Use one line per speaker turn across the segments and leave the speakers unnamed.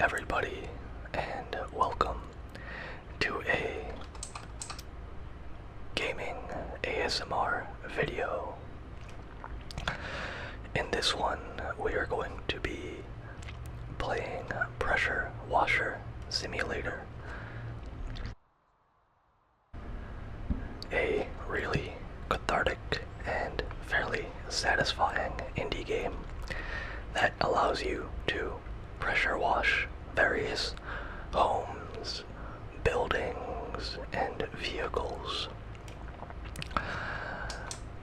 everybody, and welcome to a gaming ASMR video. In this one, we are going to be playing Pressure Washer Simulator, a really cathartic and fairly satisfying indie game that allows you to pressure wash various homes, buildings, and vehicles.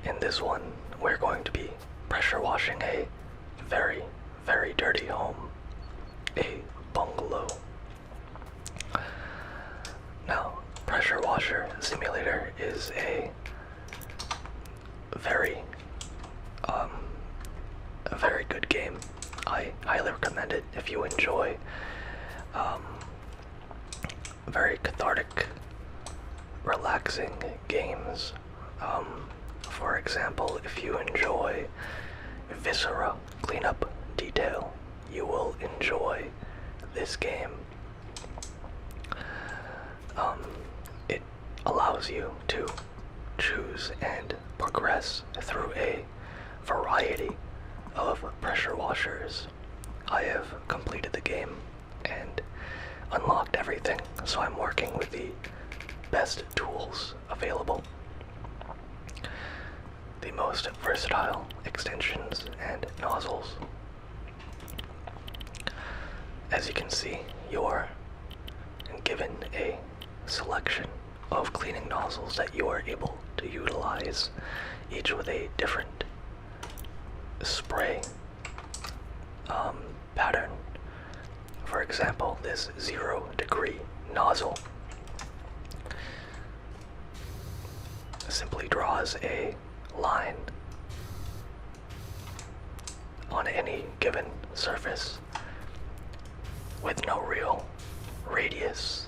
In this one, we're going to be pressure washing a very, very dirty home, a bungalow. Now, Pressure Washer Simulator is a very good game. I highly recommend it if you enjoy very cathartic, relaxing games. For example, if you enjoy Viscera cleanup detail, you will enjoy this game. It allows you to choose and progress through a variety of pressure washers. I have completed the game and unlocked everything, so I'm working with the best tools available, the most versatile extensions and nozzles. As you can see, you're given a selection of cleaning nozzles that you are able to utilize, each with a different spray pattern. For example, this 0 degree nozzle simply draws a line on any given surface with no real radius.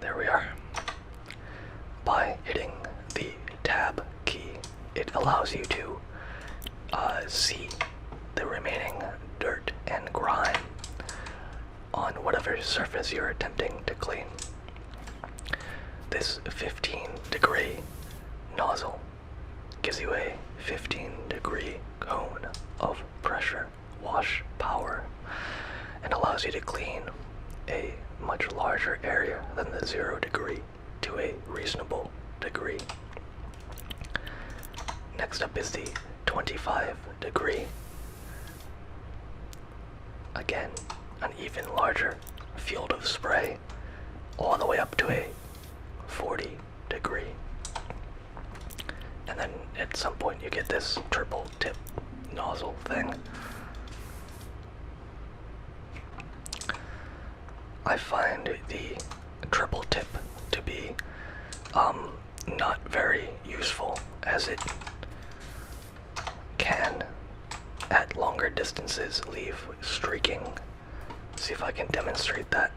There we are. By hitting the tab key, it allows you to see the remaining dirt and grime on whatever surface you're attempting to clean. This 15 degree nozzle gives you a 15 degree cone of pressure wash power and allows you to clean a much larger area than the 0 degree to a reasonable degree. Next up is the 25 degree. Again, an even larger field of spray, all the way up to a 40 degree. And then at some point you get this triple tip nozzle thing. I find the triple tip to be not very useful, as it can at longer distances leave streaking. See if I can demonstrate that.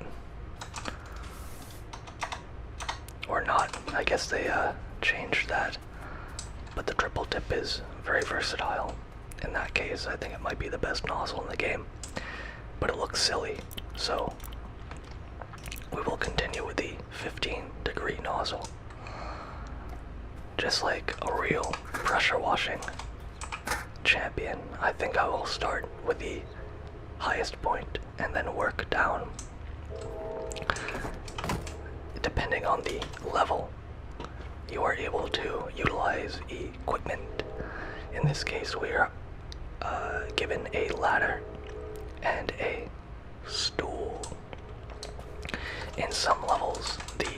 Or not. I guess they changed that. But the triple tip is very versatile. In that case, I think it might be the best nozzle in the game. But it looks silly, so we will continue with the 15 degree nozzle. Just like a real pressure washing champion, I think I will start with the highest point and then work down. Depending on the level, you are able to utilize equipment. In this case, we are given a ladder and a stool. In some levels, the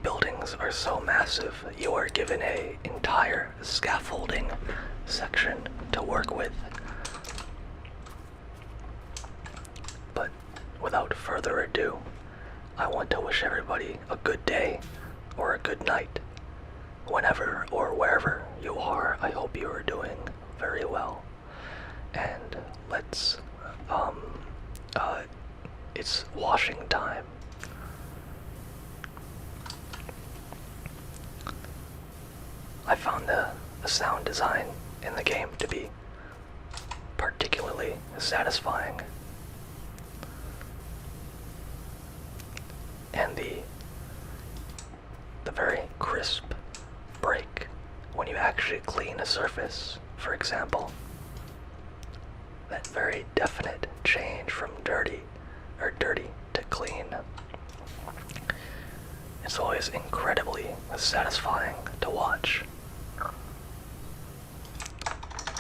buildings are so massive, you are given an entire scaffolding section to work with. But without further ado, I want to wish everybody a good day or a good night. Whenever or wherever you are, I hope you are doing very well. And let's, it's washing time. sound design in the game to be particularly satisfying. And the very crisp break when you actually clean a surface, for example. That very definite change from dirty to clean. It's always incredibly satisfying to watch.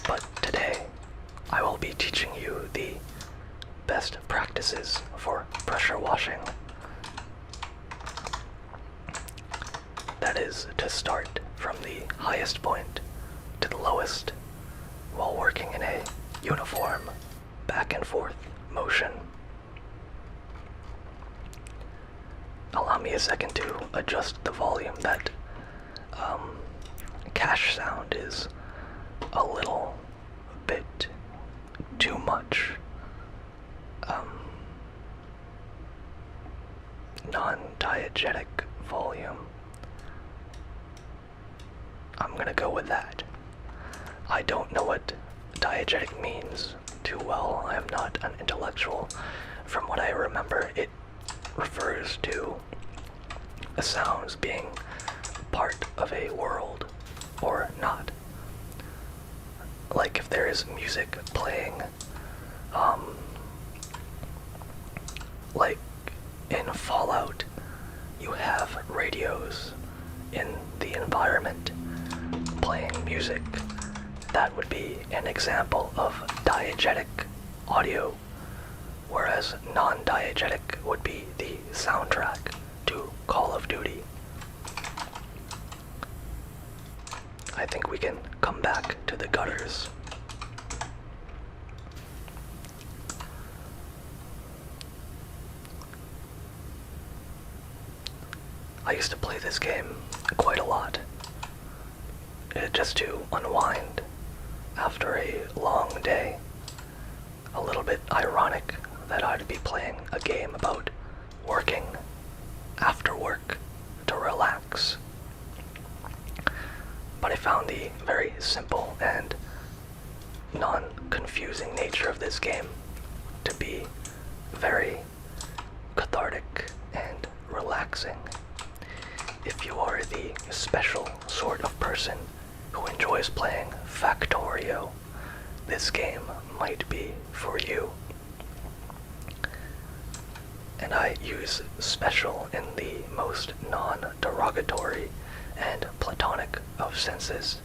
But today, I will be teaching you the best practices for pressure washing. That is, to start from the highest point to the lowest while working in a uniform back and forth motion. Allow me a second to adjust the volume. That cash sound is a little bit too much. Non-diegetic volume. I'm gonna go with that. I don't know what diegetic means too well. I am not an intellectual. From what I remember, it refers to sounds being part of a world or not. Like if there is music playing, like in Fallout, you have radios in the environment playing music. That would be an example of diegetic audio, whereas non-diegetic would be the soundtrack to Call of Duty. I think we can come back to the gutters. I used to play this game quite a lot, just to unwind after a long day. A little bit ironic that I'd be playing a game about working after work to relax. But I found the very simple and non-confusing nature of this game to be very cathartic and relaxing. If you are the special sort of person who enjoys playing Factorio, this game might be for you. And I use special in the most non-derogatory and platonic of senses.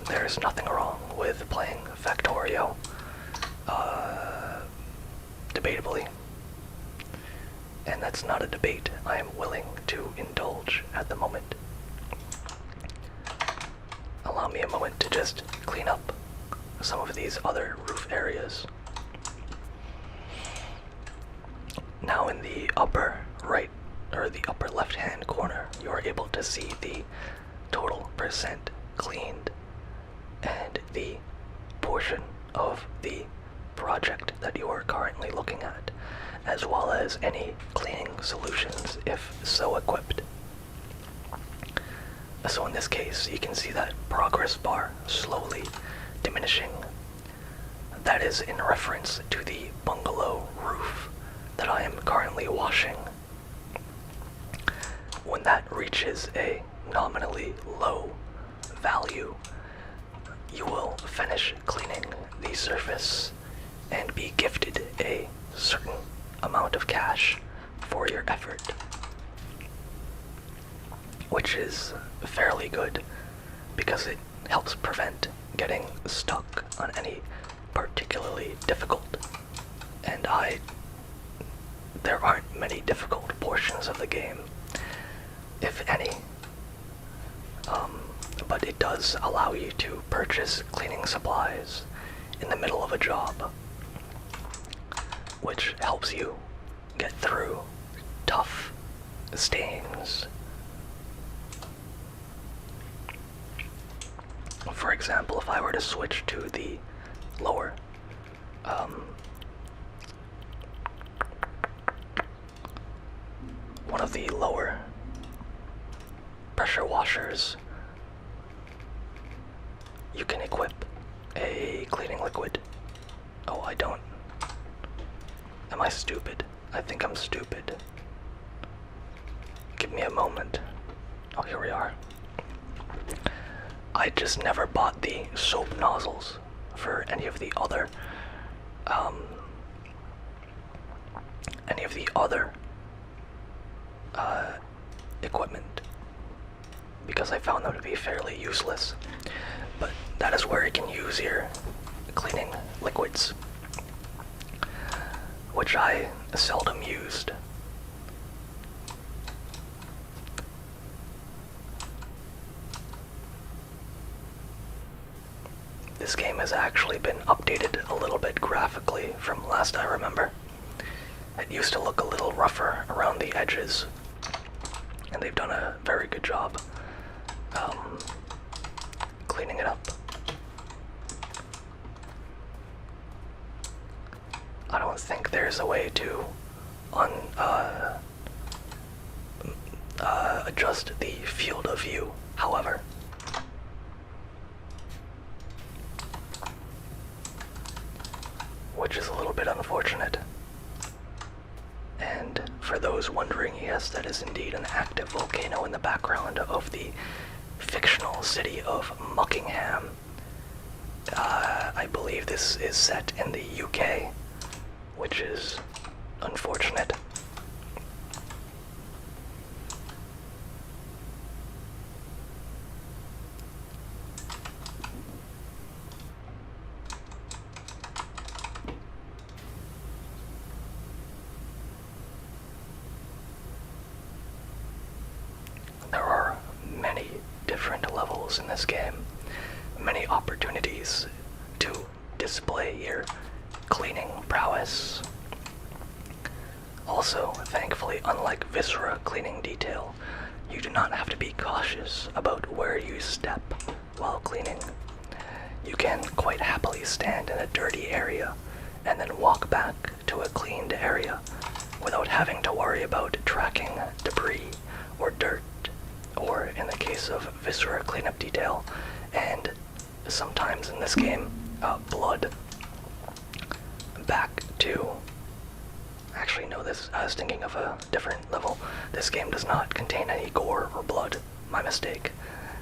There's nothing wrong with playing Factorio, debatably. And that's not a debate I am willing to indulge at the moment. Allow me a moment to just clean up some of these other roof areas. Now in the upper right, or the upper left-hand corner, you are able to see the total percent cleaned and the portion of the project that you are currently looking at, as well as any cleaning solutions if so equipped. So in this case, you can see that progress bar slowly diminishing. That is in reference to the bungalow roof that I am currently washing. When that reaches a nominally low value, you will finish cleaning the surface and be gifted a certain amount of cash for your effort, which is fairly good because it helps prevent getting stuck on any particularly difficult, and there aren't many difficult portions of the game, if any, but it does allow you to purchase cleaning supplies in the middle of a job, which helps you get through tough stains. For example, if I were to switch to the lower, one of the lower pressure washers, you can equip a cleaning liquid. Oh, I don't. Am I stupid? I think I'm stupid. Give me a moment. Oh, here we are. I just never bought the soap nozzles for any of the other equipment, because I found them to be fairly useless. But that is where you can use your cleaning liquids, which I seldom used. This game has actually been updated a little bit graphically from last I remember. It used to look a little rougher around the edges, and they've done a very good job cleaning it up. I don't think there's a way to adjust the field of view, however. Which is a little bit unfortunate. And for those wondering, yes, that is indeed an active volcano in the background of the fictional city of Muckingham. I believe this is set in the UK, which is unfortunate. There are many different levels in this game, many opportunities to display your cleaning prowess. Also, thankfully, unlike Viscera cleaning detail, you do not have to be cautious about where you step while cleaning. You can quite happily stand in a dirty area and then walk back to a cleaned area without having to worry about tracking debris or dirt, or in the case of Viscera cleanup detail, and sometimes in this game, blood, back to... Actually, no, I was thinking of a different level. This game does not contain any gore or blood. My mistake.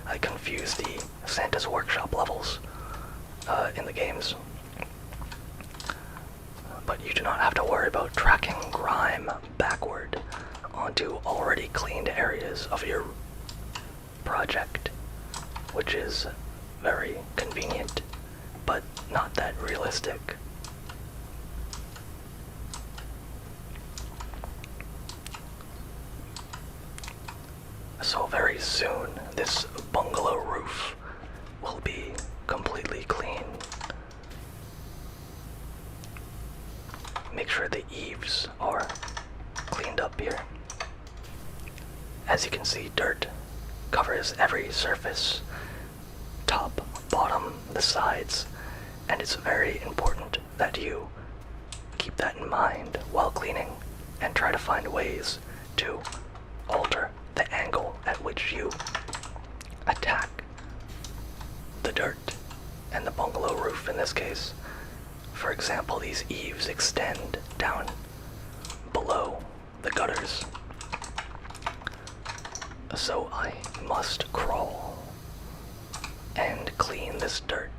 I confused the Santa's Workshop levels in the games. But you do not have to worry about tracking grime backward onto already cleaned areas of your project, which is very convenient, but not that realistic. So very soon, this bungalow roof will be completely clean. Make sure the eaves are cleaned up here. As you can see, dirt covers every surface, top, bottom, the sides, and it's very important that you keep that in mind while cleaning and try to find ways to alter the angle at which you attack the dirt and the bungalow roof in this case. For example, these eaves extend down below the gutters, so I must crawl and clean this dirt.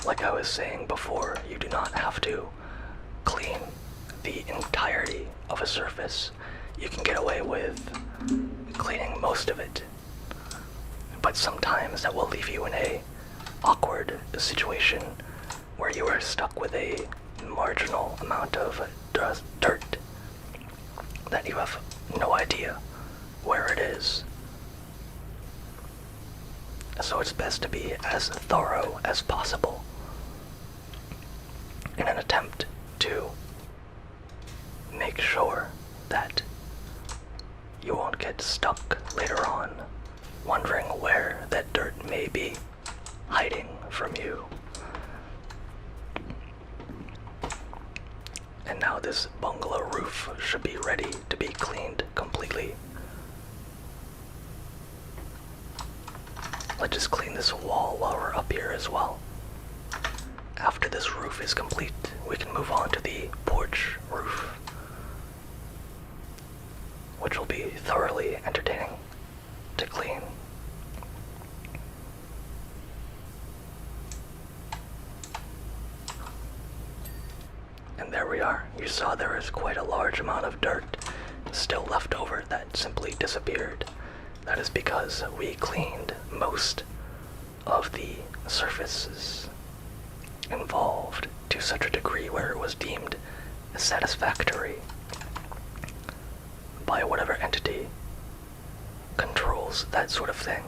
Like I was saying before, you do not have to clean the entirety of a surface. You can get away with cleaning most of it, but sometimes that will leave you in a awkward situation where you are stuck with a marginal amount of dirt that you have no idea where it is. So it's best to be as thorough as possible in an attempt to make sure that you won't get stuck later on wondering where that dirt may be hiding from you. And now this bungalow roof should be ready to be cleaned completely. Let's just clean this wall while we're up here as well. After this roof is complete, we can move on to the porch roof, which will be thoroughly entertaining to clean. And there we are. You saw there is quite a large amount of dirt still left over that simply disappeared. That is because we cleaned most of the surfaces involved to such a degree where it was deemed satisfactory by whatever entity controls that sort of thing.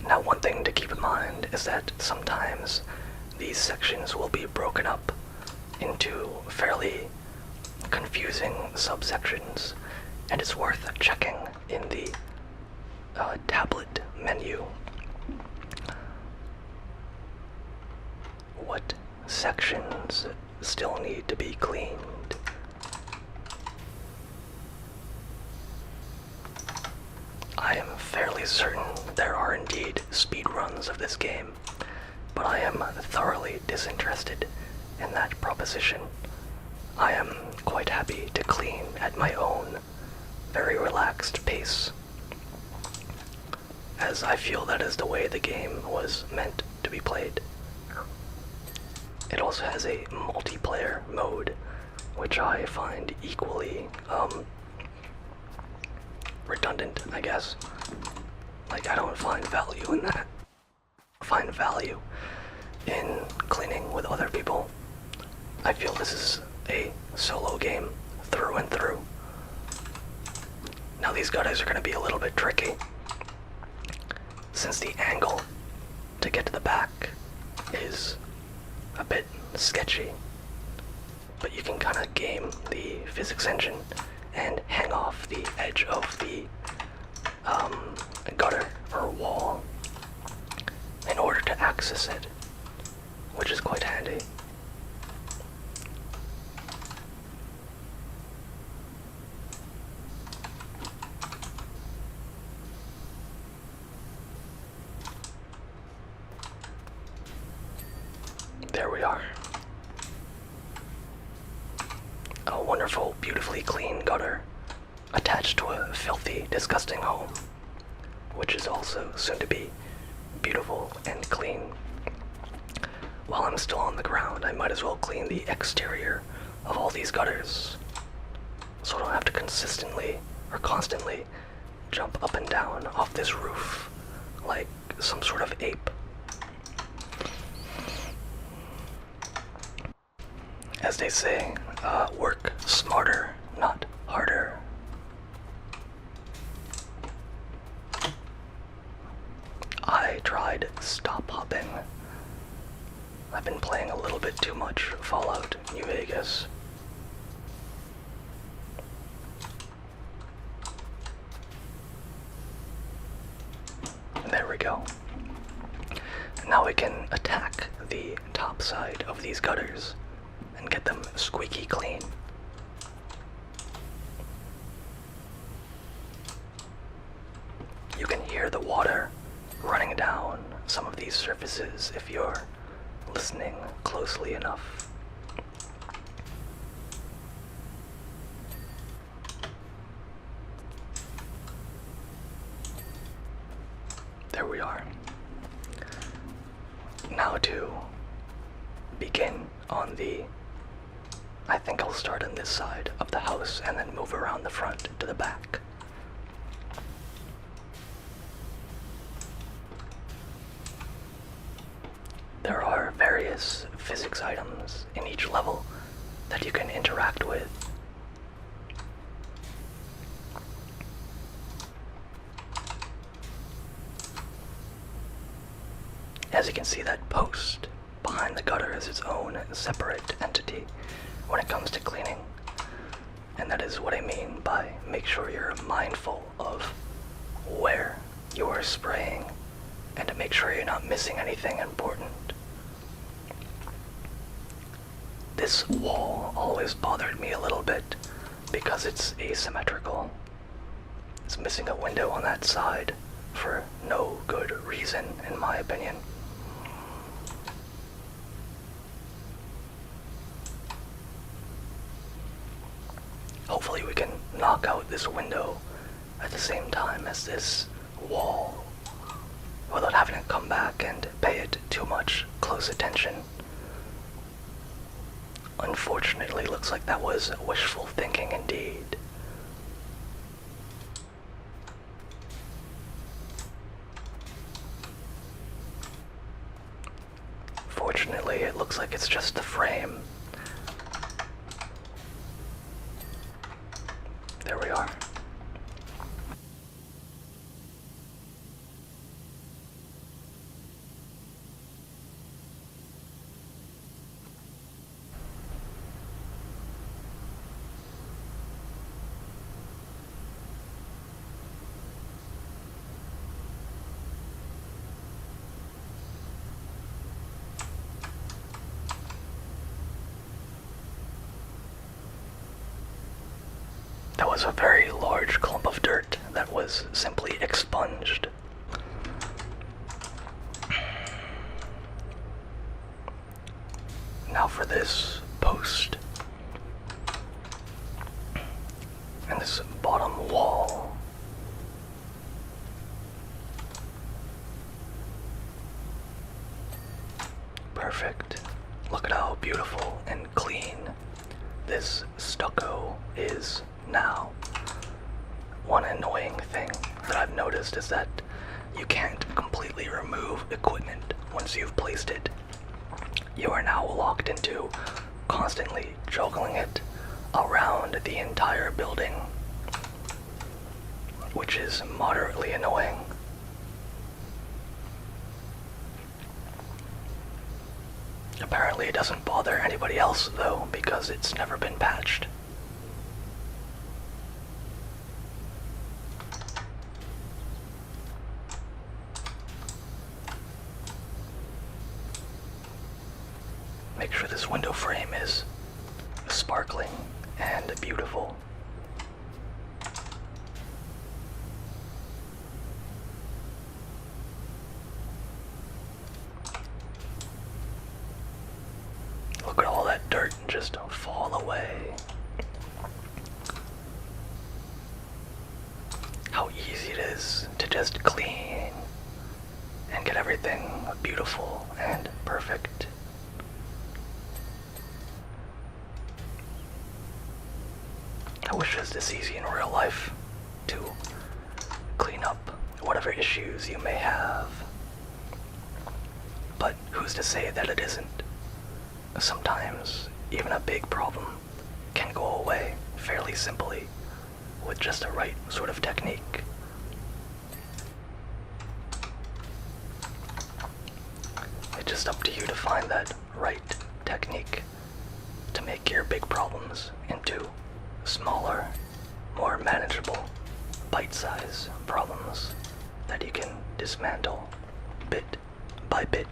Now, one thing to keep in mind is that sometimes these sections will be broken up into fairly confusing subsections, and it's worth checking in the tablet menu what sections still need to be cleaned. I am fairly certain there are indeed speedruns of this game, but I am thoroughly disinterested in that proposition. I am quite happy to clean at my own very relaxed pace, as I feel that is the way the game was meant to be played. It also has a multiplayer mode, which I find equally redundant, I guess. Like, I don't find value in that. I find value in cleaning with other people. I feel this is a solo game through and through. Now these gutters are going to be a little bit tricky, since the angle to get to the back is a bit sketchy, but you can kind of game the physics engine and hang off the edge of the gutter or wall in order to access it, which is quite handy. There we are. A wonderful, beautifully clean gutter attached to a filthy, disgusting home, which is also soon to be beautiful and clean. While I'm still on the ground, I might as well clean the exterior of all these gutters, so I don't have to consistently or constantly jump up and down off this roof like some sort of ape. As they say, work smarter, not harder. I tried stop hopping. I've been playing a little bit too much Fallout New Vegas. There we go. Now we can attack the top side of these gutters and get them squeaky clean. You can hear the water running down some of these surfaces if you're listening closely enough. There we are. Now to begin on the... I think I'll start on this side of the house and then move around the front to the back. There are various physics items in each level that you can interact with. As you can see, that post behind the gutter is its own separate entity when it comes to cleaning. And that is what I mean by make sure you're mindful of where you are spraying and to make sure you're not missing anything important. This wall always bothered me a little bit because it's asymmetrical. It's missing a window on that side for no good reason, in my opinion. Hopefully we can knock out this window at the same time as this wall without having to come back and pay it too much close attention. Unfortunately, looks like that was wishful thinking indeed. Fortunately, it looks like it's just the frame. There we are. That was a very large clump of dirt that was simply expunged. Now for this post and this bottom wall. Perfect. Look at how beautiful and clean this stucco is now. One annoying thing that I've noticed is that you can't completely remove equipment once you've placed it. You are now locked into constantly juggling it around the entire building, which is moderately annoying. Apparently it doesn't bother anybody else though, because it's never been patched. Make sure this window frame is sparkling and beautiful. Look at all that dirt just fall away. How easy it is to just clean and get everything beautiful and perfect. I wish it was this easy in real life to clean up whatever issues you may have. But who's to say that it isn't? Sometimes even a big problem can go away fairly simply with just the right sort of technique. It's just up to you to find that right technique to make your big problems into smaller, more manageable, bite-sized problems that you can dismantle bit by bit.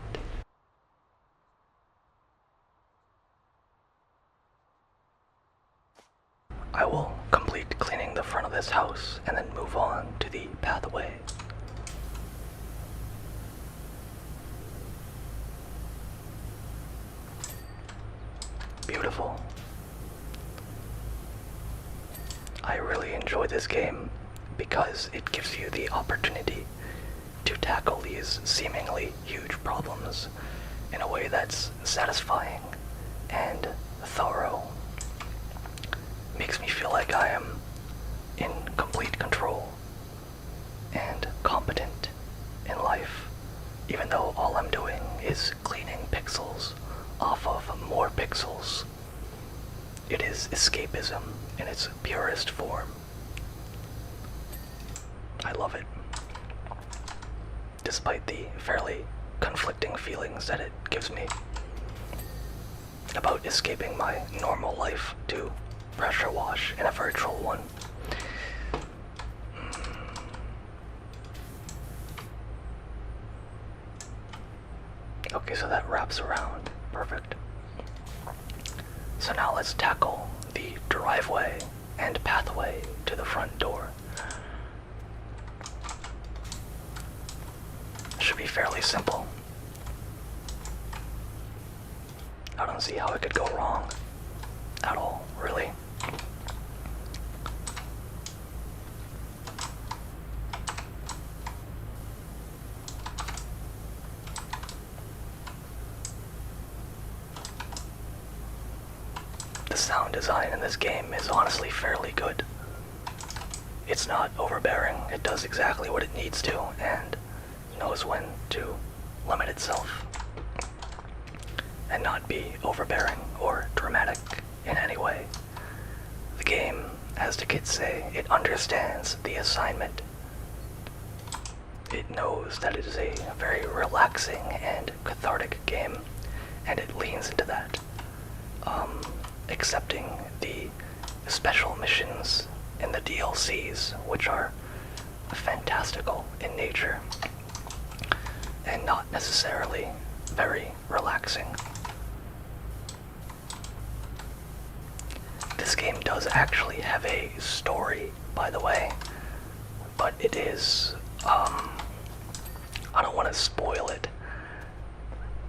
I will complete cleaning the front of this house and then move on to the pathway. Beautiful. I really enjoy this game because it gives you the opportunity to tackle these seemingly huge problems in a way that's satisfying and thorough. Makes me feel like I am in complete control and competent in life, even though all I'm doing is cleaning pixels off pixels. It is escapism in its purest form. I love it, despite the fairly conflicting feelings that it gives me about escaping my normal life to pressure wash in a virtual one. Okay, so that wraps around. Perfect. So now let's tackle the driveway and pathway to the front door. Should be fairly simple. I don't see how it could go wrong at all, really. The sound design in this game is honestly fairly good. It's not overbearing, it does exactly what it needs to, and knows when to limit itself and not be overbearing or dramatic in any way. The game, as the kids say, it understands the assignment. It knows that it is a very relaxing and cathartic game, and it leans into that, accepting the special missions in the DLCs, which are fantastical in nature and not necessarily very relaxing. This game does actually have a story, by the way, but it is, I don't want to spoil it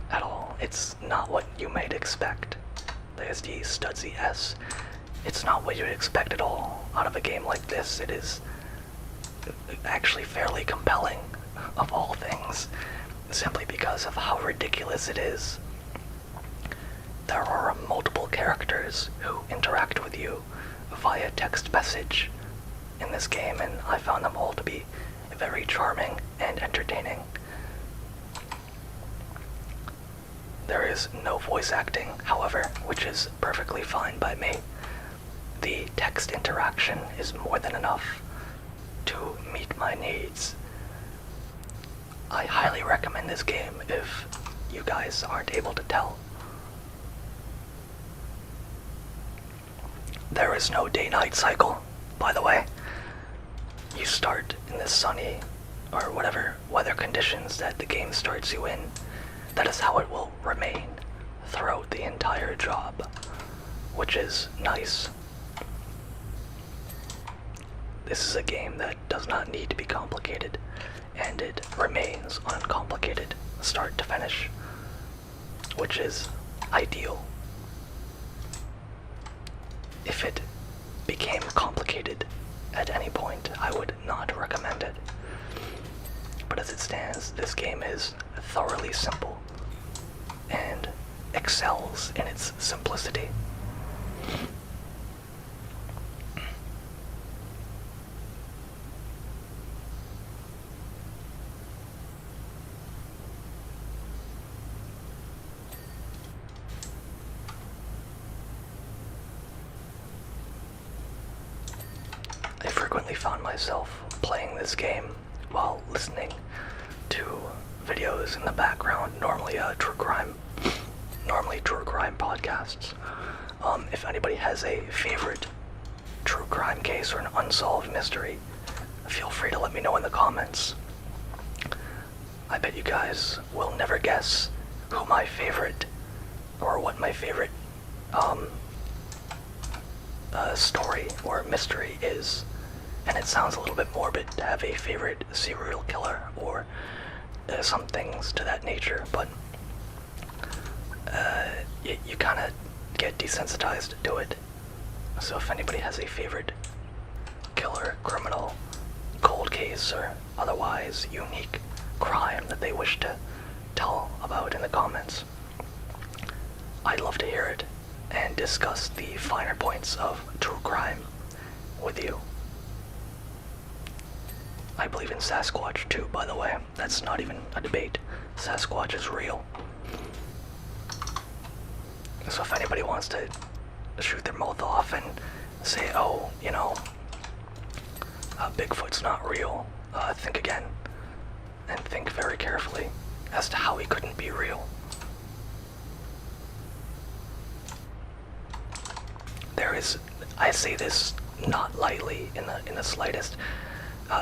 at all. It's not what you might expect. There's the Studsy S. It's not what you'd expect at all out of a game like this. It is actually fairly compelling, of all things, simply because of how ridiculous it is. There are multiple characters who interact with you via text message in this game, and I found them all to be very charming and entertaining. There is no voice acting, however, which is perfectly fine by me. The text interaction is more than enough to meet my needs. I highly recommend this game if you guys aren't able to tell. There is no day-night cycle, by the way. You start in the sunny or whatever weather conditions that the game starts you in. That is how it will remain throughout the entire job, which is nice. This is a game that does not need to be complicated, and it remains uncomplicated start to finish, which is ideal. If it became complicated at any point, I would not recommend it. But as it stands, this game is thoroughly simple and excels in its simplicity. I frequently found myself playing this game while listening to videos in the background, normally true crime podcasts. If anybody has a favorite true crime case or an unsolved mystery, feel free to let me know in the comments. I bet you guys will never guess who my favorite, or what my favorite story or mystery is. And it sounds a little bit morbid to have a favorite serial killer or some things to that nature, but you kind of get desensitized to it. So if anybody has a favorite killer, criminal, cold case, or otherwise unique crime that they wish to tell about in the comments, I'd love to hear it and discuss the finer points of true crime with you. I believe in Sasquatch too, by the way. That's not even a debate. Sasquatch is real. So if anybody wants to shoot their mouth off and say, oh, you know, Bigfoot's not real, think again and think very carefully as to how he couldn't be real. There is, I say this not lightly in the slightest,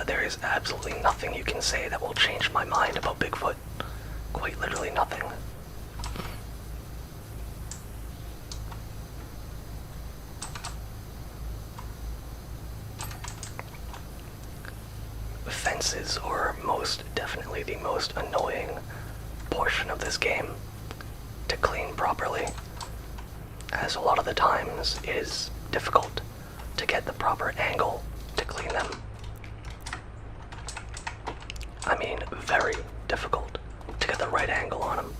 there is absolutely nothing you can say that will change my mind about Bigfoot. Quite literally nothing. Fences are most definitely the most annoying portion of this game to clean properly, as a lot of the times it is difficult to get the proper angle to clean them. I mean, very difficult to get the right angle on them.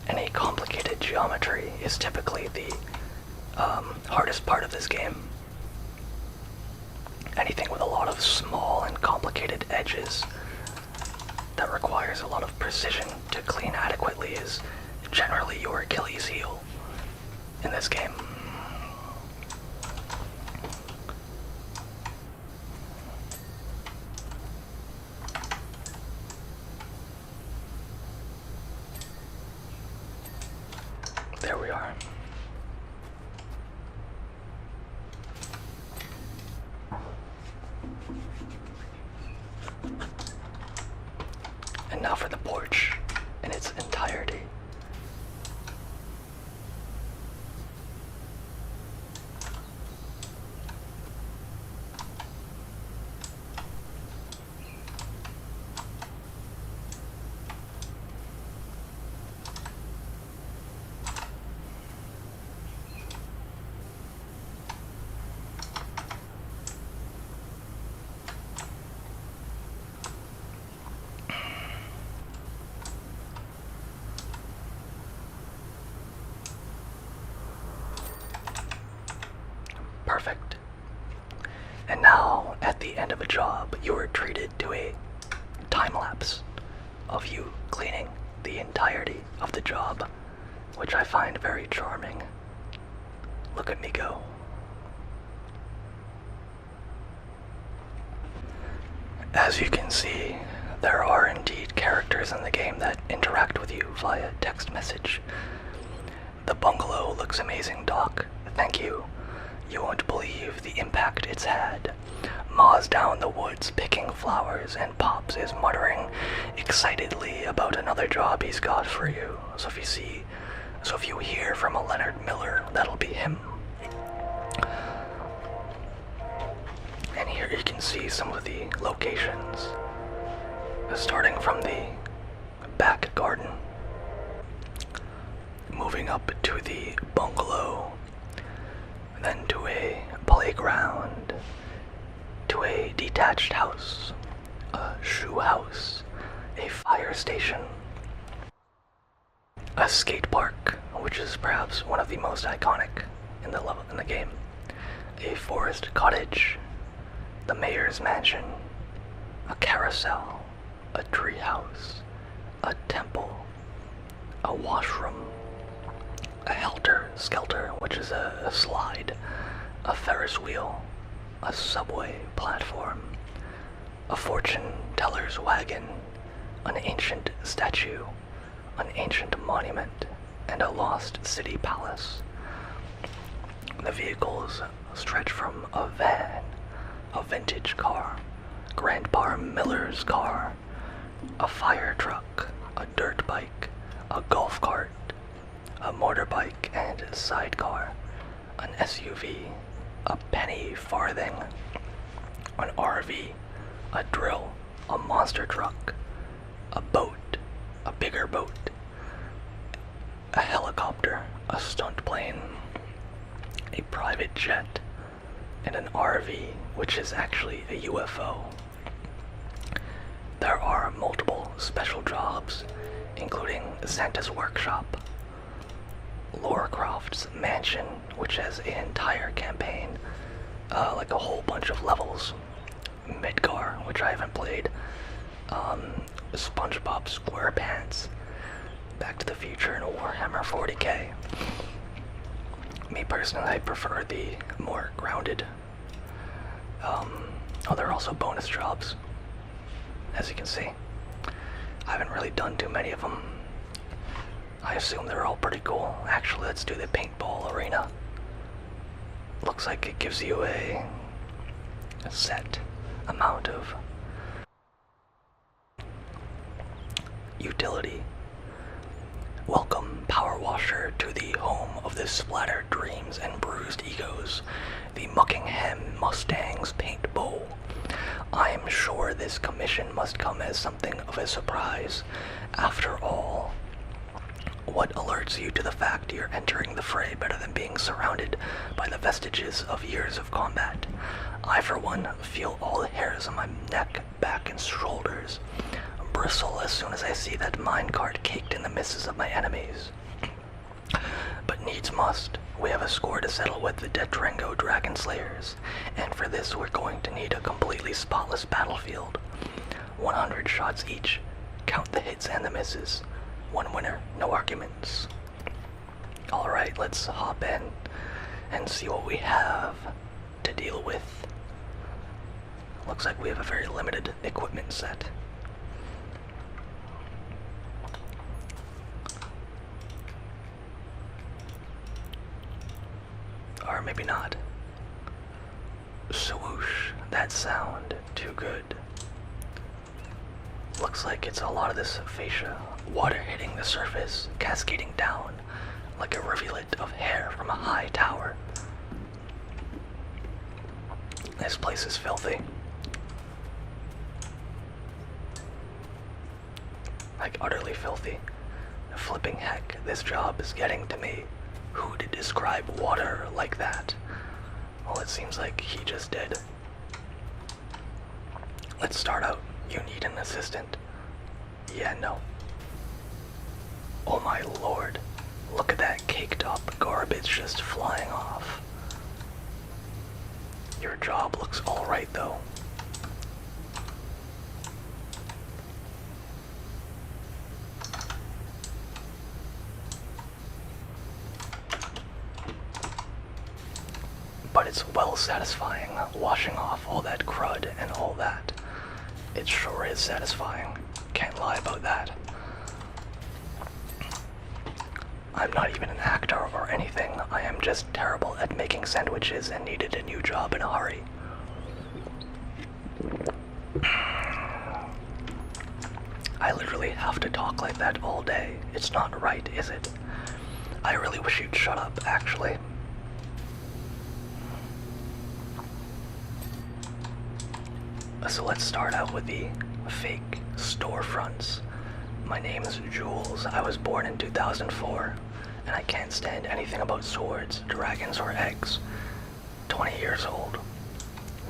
Any complicated geometry is typically the hardest part of this game. Anything with a lot of small and complicated edges that requires a lot of precision to clean adequately is generally your Achilles heel in this game. There we are. And now for the porch in its entirety. Perfect. And now, at the end of a job, you are treated to a time lapse of you cleaning the entirety of the job, which I find very charming. Look at me go. As you can see, there are indeed characters in the game that interact with you via text message. The bungalow looks amazing, Doc. Thank you. You won't believe the impact it's had. Ma's down the woods picking flowers, and Pops is muttering excitedly about another job he's got for you. So if you hear from a Leonard Miller, that'll be him. And here you can see some of the locations, starting from the back garden, moving up to the bungalow, then to a playground, to a detached house, a shoe house, a fire station, a skate park, which is perhaps one of the most iconic in the game, a forest cottage, the mayor's mansion, a carousel, a tree house, a temple, a washroom, a helter-skelter, which is a slide, a Ferris wheel, a subway platform, a fortune teller's wagon, an ancient statue, an ancient monument, and a lost city palace. The vehicles stretch from a van, a vintage car, Grandpa Miller's car, a fire truck, a dirt bike, a golf cart, a motorbike and sidecar, an SUV, a penny farthing, an RV, a drill, a monster truck, a boat, a bigger boat, a helicopter, a stunt plane, a private jet, and an RV, which is actually a UFO. There are multiple special jobs, including Santa's workshop, Lara Croft's mansion, which has an entire campaign, like a whole bunch of levels, Midgar, which I haven't played, SpongeBob SquarePants, Back to the Future, and Warhammer 40k. Me personally, I prefer the more grounded. Oh, there are also bonus jobs, as you can see. I haven't really done too many of them. I assume they're all pretty cool. Actually, let's do the paintball arena. Looks like it gives you a set amount of utility. Welcome, Power Washer, to the home of the splattered dreams and bruised egos, the Muckingham Mustangs Paint Bowl. I am sure this commission must come as something of a surprise. After all, what alerts you to the fact you're entering the fray better than being surrounded by the vestiges of years of combat? I, for one, feel all the hairs on my neck, back, and shoulders bristle as soon as I see that minecart caked in the misses of my enemies. But needs must. We have a score to settle with the Detrango Dragon Slayers, and for this we're going to need a completely spotless battlefield. 100 shots each. Count the hits and the misses. One winner, no arguments. Alright, let's hop in and see what we have to deal with. Looks like we have a very limited equipment set. Or maybe not. Swoosh, that sound, too good. Looks like it's a lot of this fascia. Water hitting the surface, cascading down like a rivulet of hair from a high tower. This place is filthy. Like utterly filthy. Flipping heck, this job is getting to me. Who'd describe water like that? Well, it seems like he just did. Let's start out. You need an assistant. Yeah, no. Oh my lord. Look at that caked up garbage just flying off. Your job looks alright though. But it's well satisfying, washing off all that crud and all that. It sure is satisfying. Can't lie about that. I'm not even an actor or anything. I am just terrible at making sandwiches and needed a new job in a hurry. I literally have to talk like that all day. It's not right, is it? I really wish you'd shut up, actually. So let's start out with the fake storefronts. My name is Jules. I was born in 2004, and I can't stand anything about swords, dragons, or eggs. 20 years old.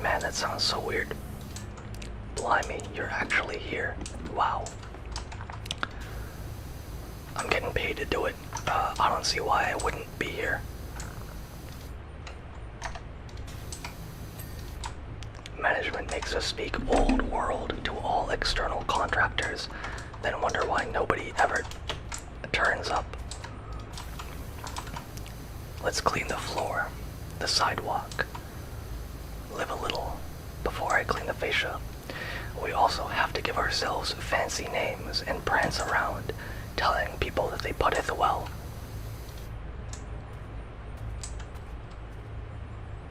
Man, that sounds so weird. Blimey, you're actually here. Wow. I'm getting paid to do it. I don't see why I wouldn't be here. Management makes us speak old world to all external contractors, then wonder why nobody ever turns up. Let's clean the floor, the sidewalk. Live a little before I clean the fascia. We also have to give ourselves fancy names and prance around, telling people that they putteth well.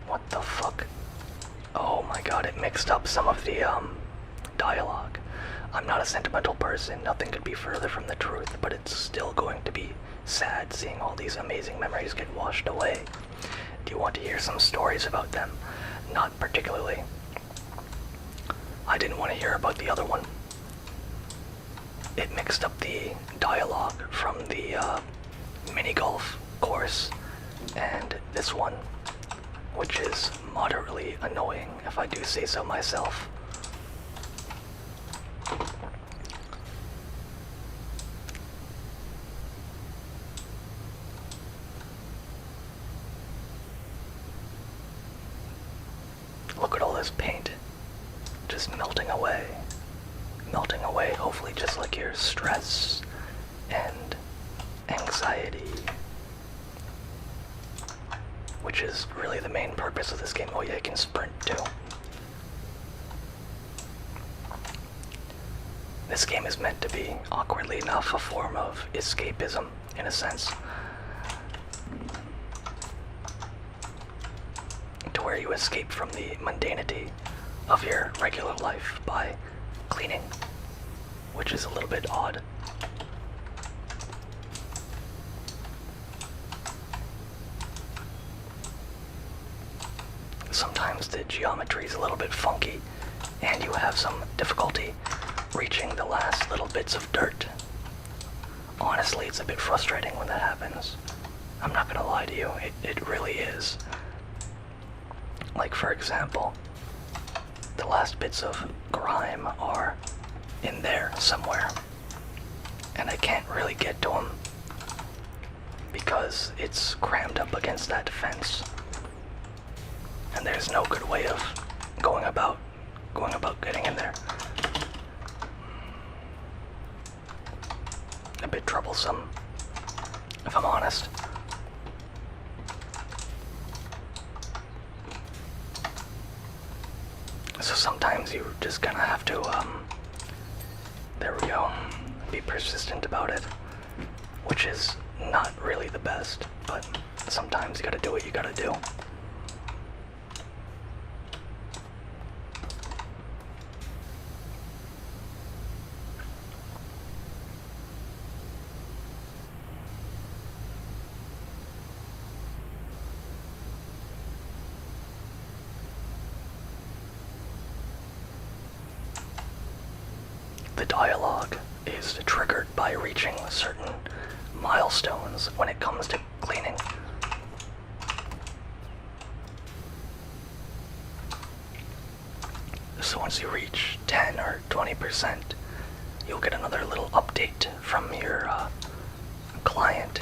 What the fuck? Oh my god, it mixed up some of the dialogue. I'm not a sentimental person, nothing could be further from the truth, but it's still going to be sad seeing all these amazing memories get washed away. Do you want to hear some stories about them? Not particularly. I didn't want to hear about the other one. It mixed up the dialogue from the mini golf course and this one, which is moderately annoying, if I do say so myself. Look at all this paint, just melting away. melting away, hopefully just like your stress and anxiety, which is really the main purpose of this game. Oh yeah, you can sprint too. This game is meant to be, awkwardly enough, a form of escapism, in a sense. To where you escape from the mundanity of your regular life by cleaning, which is a little bit odd. Sometimes the geometry is a little bit funky, and you have some difficulty reaching the last little bits of dirt. Honestly, it's a bit frustrating when that happens. I'm not gonna lie to you, it really is. Like, for example, the last bits of grime are in there somewhere, and I can't really get to them because it's crammed up against that fence, and there's no good way of going about getting in there. A bit troublesome, if I'm honest. So sometimes you just gonna have to, there we go, be persistent about it, which is not really the best, but sometimes you gotta do what you gotta do. The dialogue is triggered by reaching certain milestones when it comes to cleaning. So once you reach 10 or 20%, you'll get another little update from your client,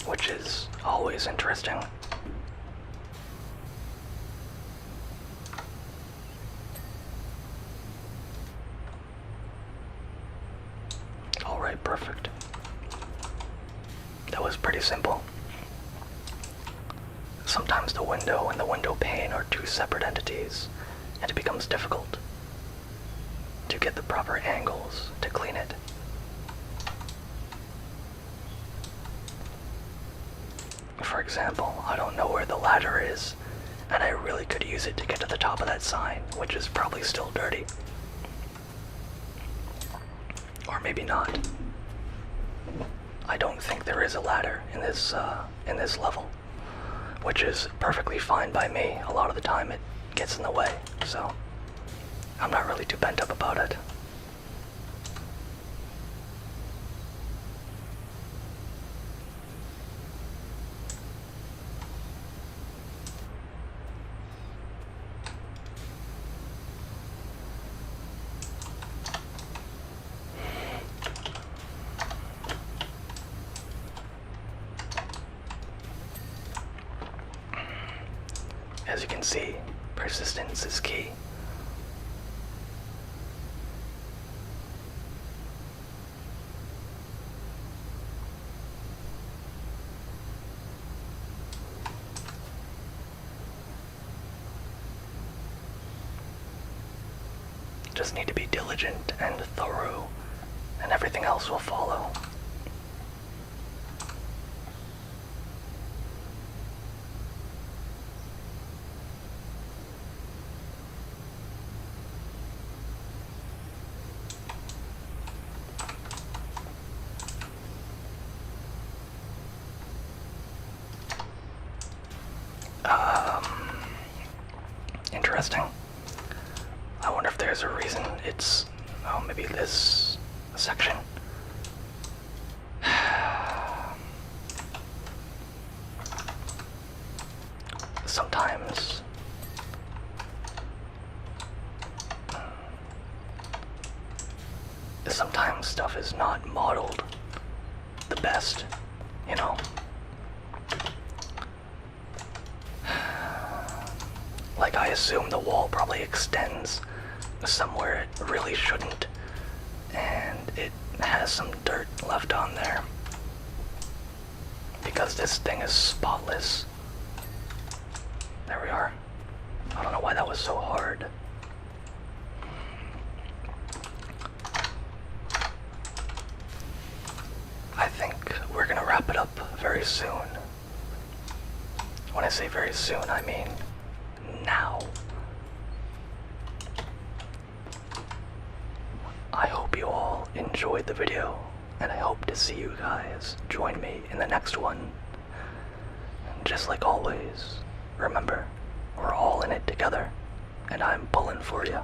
which is always interesting. Alright, perfect. That was pretty simple. Sometimes the window and the window pane are two separate entities, and it becomes difficult to get the proper angles to clean it. For example, I don't know where the ladder is, and I really could use it to get to the top of that sign, which is probably still dirty. Or maybe not. I don't think there is a ladder in this level, which is perfectly fine by me. A lot of the time it gets in the way, so I'm not really too bent up about it. As you can see, persistence is key. Just need to be diligent and thorough, and everything else will follow. Interesting. I wonder if there's a reason it's, oh, maybe this section. Sometimes stuff is not modeled the best, you know? Like, I assume the wall probably extends somewhere it really shouldn't, and it has some dirt left on there because this thing is spotless. There we are. I don't know why that was so hard. I think we're gonna wrap it up very soon. When I say very soon, I mean now. I hope you all enjoyed the video, and I hope to see you guys join me in the next one. Just like always, remember, we're all in it together, and I'm pulling for you.